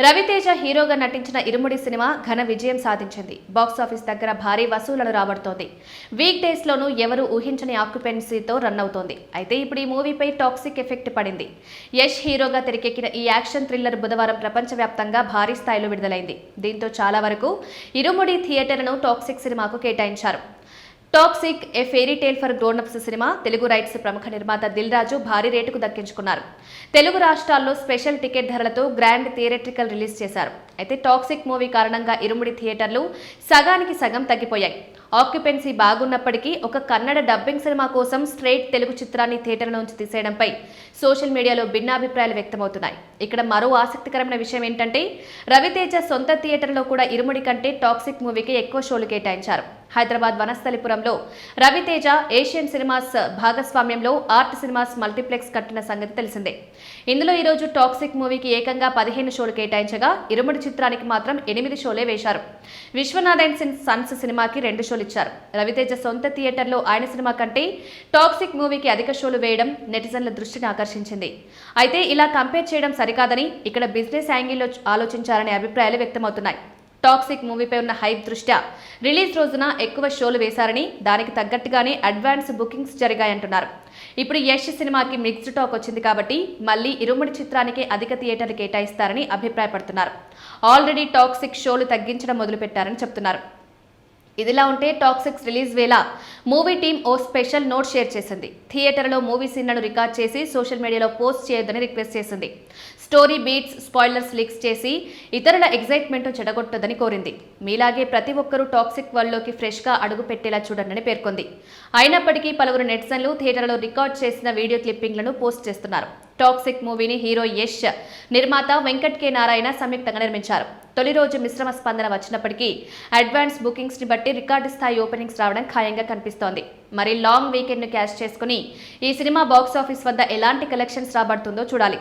రవితేజ హీరోగా నటించిన ఇరుముడి సినిమా ఘన విజయం సాధించింది. బాక్సాఫీస్ దగ్గర భారీ వసూళ్లను రాబడుతోంది. వీక్ డేస్ లోనూ ఎవరు ఊహించని ఆక్యుపెన్సీతో రన్ అవుతోంది. అయితే ఇప్పుడు ఈ మూవీపై టాక్సిక్ ఎఫెక్ట్ పడింది. యష్ హీరోగా తెరకెక్కిన ఈ యాక్షన్ థ్రిల్లర్ బుధవారం ప్రపంచవ్యాప్తంగా భారీ స్థాయిలో విడుదలైంది. దీంతో చాలా వరకు ఇరుముడి థియేటర్లను టాక్సిక్ సినిమాకు కేటాయించారు. Toxic a fairy tale for grownups cinema Telugu rights ప్రముఖ నిర్మాత దిల్ రాజు భారీ రేటుకు దక్కించుకున్నారు. తెలుగు రాష్ట్రాల్లో స్పెషల్ టికెట్ ధరలతో గ్రాండ్ థియేట్రికల్ రిలీజ్ చేశారు. అయితే టాక్సిక్ మూవీ కారణంగా ఇరుముడి థియేటర్లు సగానికి సగం తగ్గిపోయాయి. ఆక్యుపెన్సీ బాగున్నప్పటికీ ఒక కన్నడ డబ్బింగ్ సినిమా కోసం స్ట్రైట్ తెలుగు చిత్రాన్ని థియేటర్ నుంచి తీసేయడంపై సోషల్ మీడియాలో భిన్నాభిప్రాయాలు వ్యక్తమవుతున్నాయి. ఇక్కడ మరో ఆసక్తికరమైన విషయం ఏంటంటే రవితేజ సొంత థియేటర్లో కూడా ఇరుముడి కంటే టాక్సిక్ మూవీకి ఎక్కువ షోలు కేటాయించారు. హైదరాబాద్ వనస్థలిపురంలో రవితేజ ఏషియన్ సినిమాస్ భాగస్వామ్యంలో ఆర్ట్ సినిమాస్ మల్టీప్లెక్స్ కట్టిన సంగతి తెలిసిందే. ఇందులో ఈరోజు టాక్సిక్ మూవీకి ఏకంగా 15 షోలు కేటాయించగా ఇరుముడి చిత్రానికి మాత్రం 8 షోలే వేశారు. విశ్వనాథన్ సన్స్ సినిమాకి 2 షోలు ఇచ్చారు. రవితేజ సొంత థియేటర్లో ఆయన సినిమా కంటే టాక్సిక్ మూవీకి అధిక షోలు వేయడం నెటిజన్ల దృష్టిని ఆకర్షించింది. అయితే ఇలా కంపేర్ చేయడం సరికాదని ఇక్కడ బిజినెస్ యాంగిల్లో ఆలోచించారనే అభిప్రాయాలు వ్యక్తమవుతున్నాయి. టాక్సిక్ మూవీపై ఉన్న హైప్ దృష్ట్యా రిలీజ్ రోజున ఎక్కువ షోలు వేశారని దానికి తగ్గట్టుగానే అడ్వాన్స్ బుకింగ్స్ జరిగాయంటున్నారు. ఇప్పుడు యష్ సినిమాకి మిక్స్డ్ టాక్ వచ్చింది కాబట్టి మళ్ళీ ఇరుముడి చిత్రానికి అధిక థియేటర్లు కేటాయిస్తారని అభిప్రాయపడుతున్నారు. ఆల్రెడీ టాక్సిక్ షోలు తగ్గించడం మొదలుపెట్టారని చెప్తున్నారు. ఇదిలా ఉంటే టాక్సిక్స్ రిలీజ్ వేళ మూవీ టీం ఓ స్పెషల్ నోట్ షేర్ చేసింది. థియేటర్లో మూవీ సీన్లను రికార్డ్ చేసి సోషల్ మీడియాలో పోస్ట్ చేయొద్దని రిక్వెస్ట్ చేసింది. స్టోరీ బీట్స్, స్పాయిలర్స్ లీక్స్ చేసి ఇతరుల ఎగ్జైట్మెంట్ను చెడగొట్టొద్దని కోరింది. మీలాగే ప్రతి ఒక్కరూ టాక్సిక్ వరల్డ్లోకి ఫ్రెష్గా అడుగు పెట్టేలా చూడండి పేర్కొంది. అయినప్పటికీ పలువురు నెటిజన్లు థియేటర్లో రికార్డ్ చేసిన వీడియో క్లిప్పింగ్లను పోస్ట్ చేస్తున్నారు. టాక్సిక్ మూవీని హీరో యష్, నిర్మాత వెంకట్ కె నారాయణ సంయుక్తంగా నిర్మించారు. తొలి రోజు మిశ్రమ స్పందన వచ్చినప్పటికీ అడ్వాన్స్ బుకింగ్స్ ని బట్టి రికార్డు స్థాయి ఓపెనింగ్స్ రావడం ఖాయంగా కనిపిస్తోంది. మరి లాంగ్ వీకెండ్ ను క్యాష్ చేసుకుని ఈ సినిమా బాక్సాఫీస్ వద్ద ఎలాంటి కలెక్షన్స్ రాబడుతుందో చూడాలి.